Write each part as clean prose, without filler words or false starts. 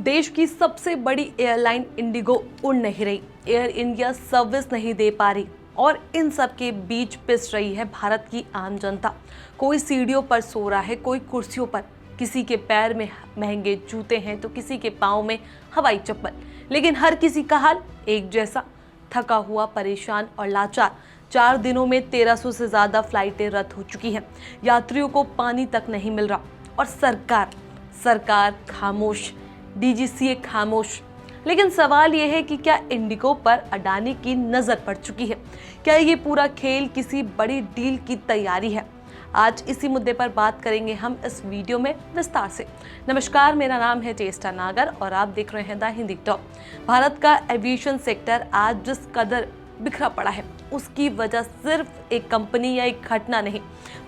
देश की सबसे बड़ी एयरलाइन इंडिगो उड़ नहीं रही, एयर इंडिया सर्विस नहीं दे पा रही और इन सब के बीच पिस रही है भारत की आम जनता। कोई सीढ़ियों पर सो रहा है, कोई कुर्सियों पर, किसी के पैर में महंगे जूते हैं तो किसी के पाँव में हवाई चप्पल, लेकिन हर किसी का हाल एक जैसा, थका हुआ, परेशान और लाचार। 4 दिनों में 1300 से ज़्यादा फ्लाइटें रद्द हो चुकी हैं, यात्रियों को पानी तक नहीं मिल रहा और सरकार खामोश, डीजीसीए खामोश। लेकिन सवाल यह है कि क्या इंडिगो पर अडानी की नज़र पड़ चुकी है? क्या ये पूरा खेल किसी बड़ी डील की तैयारी है? आज इसी मुद्दे पर बात करेंगे हम इस वीडियो में विस्तार से। नमस्कार, मेरा नाम है चेष्टा नागर और आप देख रहे हैं द हिंदी टॉप। भारत का एविएशन सेक्टर आज जिस कदर बिखरा पड़ा है, उसकी वजह सिर्फ एक कंपनी या एक घटना नहीं,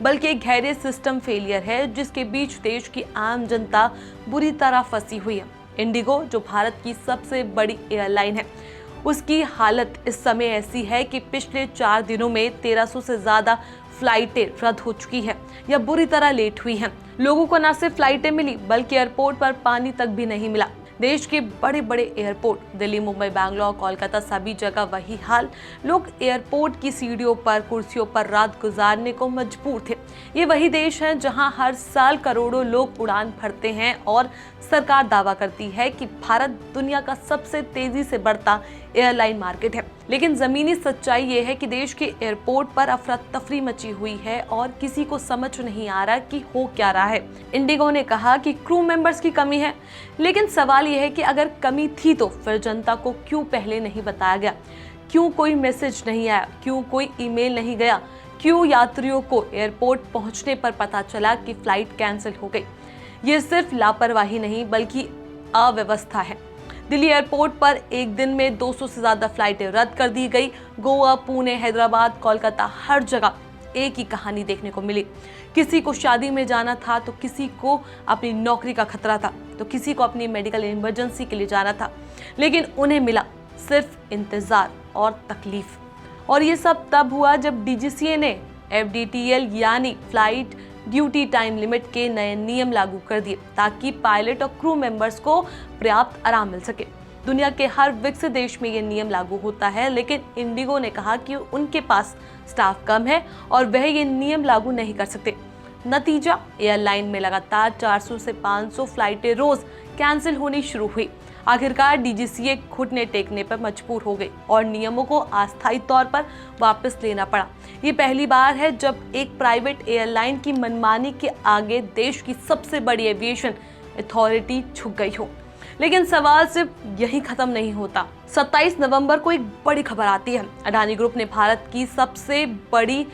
बल्कि एक गहरे सिस्टम फेलियर है जिसके बीच देश की आम जनता बुरी तरह फंसी हुई है। इंडिगो, जो भारत की सबसे बड़ी एयरलाइन है, उसकी हालत इस समय ऐसी है कि पिछले 4 दिनों में 1300 से ज़्यादा फ्लाइटें रद्द हो चुकी हैं या बुरी तरह लेट हुई हैं। लोगों को न सिर्फ फ्लाइटें मिली बल्कि एयरपोर्ट पर पानी तक भी नहीं मिला। देश के बड़े बड़े एयरपोर्ट, दिल्ली, मुंबई, बैंगलोर, कोलकाता, सभी जगह वही हाल। लोग एयरपोर्ट की सीढ़ियों पर, कुर्सियों पर रात गुजारने को मजबूर थे। ये वही देश है जहां हर साल करोड़ों लोग उड़ान भरते हैं और सरकार दावा करती है कि भारत दुनिया का सबसे तेजी से बढ़ता एयरलाइन मार्केट है। लेकिन जमीनी सच्चाई ये है कि देश के एयरपोर्ट पर अफरा तफरी मची हुई है और किसी को समझ नहीं आ रहा कि हो क्या रहा है। इंडिगो ने कहा कि क्रू मेंबर्स की कमी है, लेकिन सवाल यह है कि अगर कमी थी तो फिर जनता को क्यों पहले नहीं बताया गया? क्यों कोई मैसेज नहीं आया? क्यों कोई ईमेल नहीं गया? क्यों यात्रियों को एयरपोर्ट पहुंचने पर पता चला कि फ्लाइट कैंसिल हो गई? ये सिर्फ लापरवाही नहीं बल्कि अव्यवस्था है। दिल्ली एयरपोर्ट पर एक दिन में 200 से ज़्यादा फ्लाइटें रद्द कर दी गई। गोवा, पुणे, हैदराबाद, कोलकाता, हर जगह एक ही कहानी देखने को मिली। किसी को शादी में जाना था तो किसी को अपनी नौकरी का खतरा था तो किसी को अपनी मेडिकल इमरजेंसी के लिए जाना था, लेकिन उन्हें मिला सिर्फ इंतज़ार और तकलीफ। और ये सब तब हुआ जब डीजीसीए ने FDTL यानी फ्लाइट ड्यूटी टाइम लिमिट के नए नियम लागू कर दिए ताकि पायलट और क्रू मेंबर्स को पर्याप्त आराम मिल सके। दुनिया के हर विकसित देश में ये नियम लागू होता है, लेकिन इंडिगो ने कहा कि उनके पास स्टाफ कम है और वह ये नियम लागू नहीं कर सकते। नतीजा, एयरलाइन में लगातार 400 से 500 फ्लाइटें रोज कैंसिल होनी शुरू हुई। आखिरकार डीजीसीए घुटने टेकने पर मजबूर हो गई और नियमों को अस्थायी तौर पर वापस लेना पड़ा। ये पहली बार है जब एक प्राइवेट एयरलाइन की मनमानी के आगे देश की सबसे बड़ी एविएशन अथॉरिटी झुक गई हो। लेकिन सवाल सिर्फ यही खत्म नहीं होता। 27 नवंबर को एक बड़ी खबर आती है। अडानी ग्रुप ने भारत की सबसे बड़ी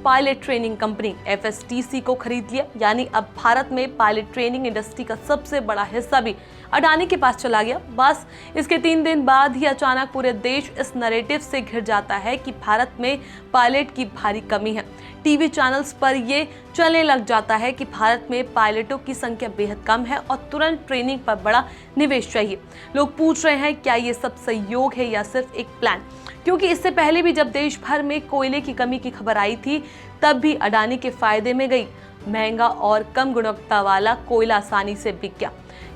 पायलट ट्रेनिंग कंपनी FSTC को खरीद लिया, यानी अब भारत में पायलट ट्रेनिंग इंडस्ट्री का सबसे बड़ा हिस्सा भी अडानी के पास चला गया। बस इसके 3 दिन बाद ही अचानक पूरे देश इस नैरेटिव से घिर जाता है कि भारत में पायलट की भारी कमी है। टीवी चैनल्स पर ये चलने लग जाता है कि भारत में पायलटों की संख्या बेहद कम है और तुरंत ट्रेनिंग पर बड़ा निवेश चाहिए। लोग पूछ रहे हैं, क्या ये सब संयोग है या सिर्फ एक प्लान? क्योंकि इससे पहले भी जब देश भर में कोयले की कमी की खबर आई थी, तब भी अडानी के फायदे में गई। महंगा और कम गुणवत्ता वाला कोयला आसानी से बिक गया।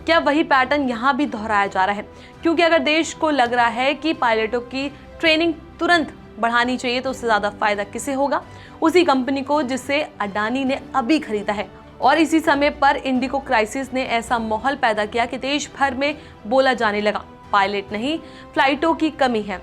क्या वही पैटर्न यहाँ भी दोहराया जा रहा है? क्योंकि अगर देश को लग रहा है कि पायलटों की ट्रेनिंग तुरंत बढ़ानी चाहिए तो उससे ज़्यादा फायदा किसे होगा? उसी कंपनी को जिसे अडानी ने अभी खरीदा है। और इसी समय पर इंडिगो क्राइसिस ने ऐसा माहौल पैदा किया कि देश भर में बोला जाने लगा, पायलट नहीं, फ्लाइटों की कमी है,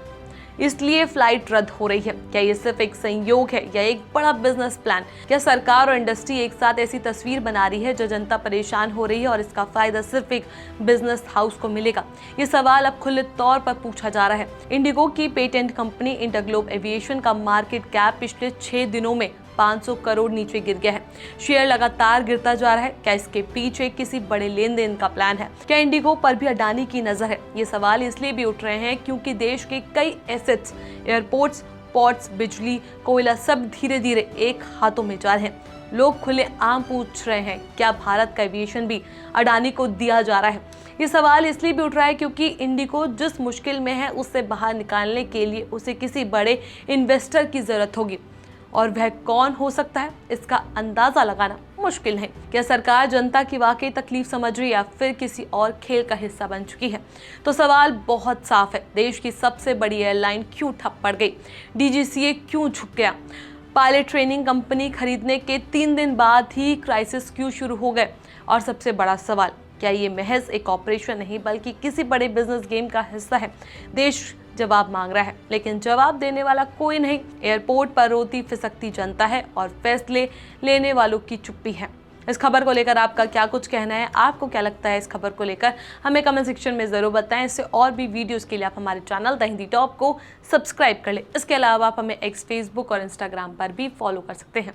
इसलिए फ्लाइट रद्द हो रही है। क्या ये सिर्फ एक संयोग है या एक बड़ा बिजनेस प्लान? क्या सरकार और इंडस्ट्री एक साथ ऐसी तस्वीर बना रही है जो जनता परेशान हो रही है और इसका फायदा सिर्फ एक बिजनेस हाउस को मिलेगा? ये सवाल अब खुले तौर पर पूछा जा रहा है। इंडिगो की पेटेंट कंपनी इंटरग्लोब एविएशन का मार्केट कैप पिछले 6 दिनों में 500 करोड़ नीचे गिर गया है। शेयर लगातार गिरता जा रहा है। क्या इसके पीछे किसी बड़े लेन देन का प्लान है? क्या इंडिगो पर भी अडानी की नजर है? ये सवाल इसलिए भी उठ रहे हैं क्योंकि देश के कई एसेट्स, एयरपोर्ट्स, पोर्ट्स, बिजली, कोयला सब धीरे धीरे एक हाथों में जा रहे हैं। लोग खुले आम पूछ रहे हैं, क्या भारत का एविएशन भी अडानी को दिया जा रहा है? ये सवाल इसलिए भी उठ रहा है क्योंकि इंडिगो जिस मुश्किल में है उससे बाहर निकालने के लिए उसे किसी बड़े इन्वेस्टर की जरूरत होगी। और वह कौन हो सकता है, इसका अंदाजा लगाना मुश्किल है। क्या सरकार जनता की वाकई तकलीफ समझ रही है या फिर किसी और खेल का हिस्सा बन चुकी है? तो सवाल बहुत साफ है, देश की सबसे बड़ी एयरलाइन क्यों ठप पड़ गई? डीजीसीए क्यों झुक गया? पायलट ट्रेनिंग कंपनी खरीदने के 3 दिन बाद ही क्राइसिस क्यों शुरू हो गए? और सबसे बड़ा सवाल, क्या ये महज एक ऑपरेशन नहीं बल्कि किसी बड़े बिजनेस गेम का हिस्सा है? देश जवाब मांग रहा है, लेकिन जवाब देने वाला कोई नहीं। एयरपोर्ट पर रोती फिसकती जनता है और फैसले लेने वालों की चुप्पी है। इस खबर को लेकर आपका क्या कुछ कहना है? आपको क्या लगता है इस खबर को लेकर? हमें कमेंट सेक्शन में जरूर बताएं। इससे और भी वीडियोस के लिए आप हमारे चैनल द हिंदी टॉप को सब्सक्राइब कर लें। इसके अलावा आप हमें एक्स, फेसबुक और इंस्टाग्राम पर भी फॉलो कर सकते हैं।